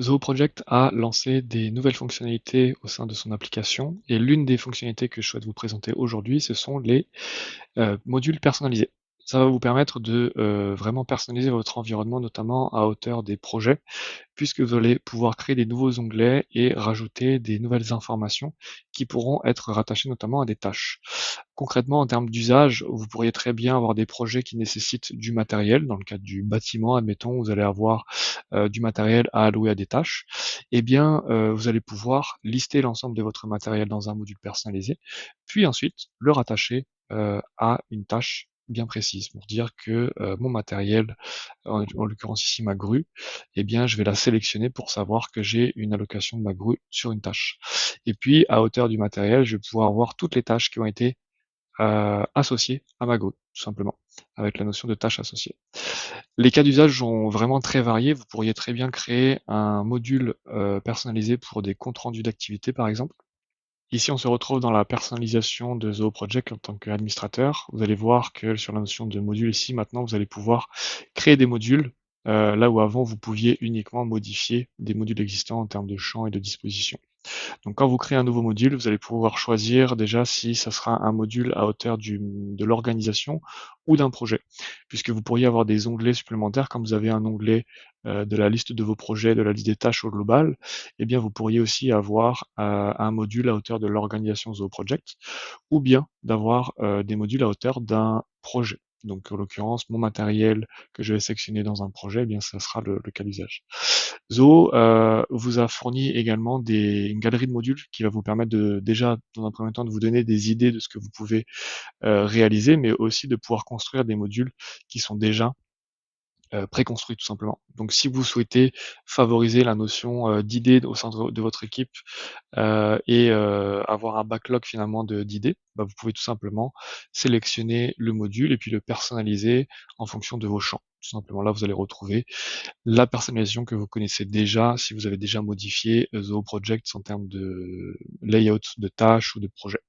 Zooproject a lancé des nouvelles fonctionnalités au sein de son application et l'une des fonctionnalités que je souhaite vous présenter aujourd'hui, ce sont les modules personnalisés. Ça va vous permettre de vraiment personnaliser votre environnement, notamment à hauteur des projets, puisque vous allez pouvoir créer des nouveaux onglets et rajouter des nouvelles informations qui pourront être rattachées notamment à des tâches. Concrètement, en termes d'usage, vous pourriez très bien avoir des projets qui nécessitent du matériel. Dans le cadre du bâtiment, admettons, vous allez avoir du matériel à allouer à des tâches. Eh bien, vous allez pouvoir lister l'ensemble de votre matériel dans un module personnalisé, puis ensuite le rattacher à une tâche bien précise pour dire que mon matériel, en l'occurrence ici ma grue, eh bien je vais la sélectionner pour savoir que j'ai une allocation de ma grue sur une tâche. Et puis à hauteur du matériel, je vais pouvoir voir toutes les tâches qui ont été associées à ma grue, tout simplement, avec la notion de tâche associée. Les cas d'usage sont vraiment très variés. Vous pourriez très bien créer un module personnalisé pour des comptes rendus d'activité par exemple. Ici, on se retrouve dans la personnalisation de Zooproject en tant qu'administrateur. Vous allez voir que sur la notion de module ici, maintenant, vous allez pouvoir créer des modules, là où avant, vous pouviez uniquement modifier des modules existants en termes de champ et de disposition. Donc quand vous créez un nouveau module, vous allez pouvoir choisir déjà si ça sera un module à hauteur de l'organisation ou d'un projet, puisque vous pourriez avoir des onglets supplémentaires. Quand vous avez un onglet de la liste de vos projets, de la liste des tâches au global, eh bien vous pourriez aussi avoir un module à hauteur de l'organisation Zooproject, ou bien d'avoir des modules à hauteur d'un projet. Donc en l'occurrence, mon matériel que je vais sélectionner dans un projet, eh bien ça sera le cas d'usage. Zoho vous a fourni également une galerie de modules qui va vous permettre de déjà, dans un premier temps, de vous donner des idées de ce que vous pouvez réaliser, mais aussi de pouvoir construire des modules qui sont déjà préconstruits tout simplement. Donc si vous souhaitez favoriser la notion d'idées au sein de votre équipe et avoir un backlog finalement d'idées, bah, vous pouvez tout simplement sélectionner le module et puis le personnaliser en fonction de vos champs. Tout simplement, là, vous allez retrouver la personnalisation que vous connaissez déjà, si vous avez déjà modifié Zooproject en termes de layout de tâches ou de projets.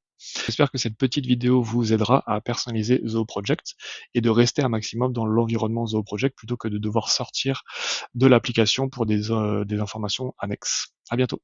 J'espère que cette petite vidéo vous aidera à personnaliser Zooproject et de rester un maximum dans l'environnement Zooproject plutôt que de devoir sortir de l'application pour des informations annexes. À bientôt.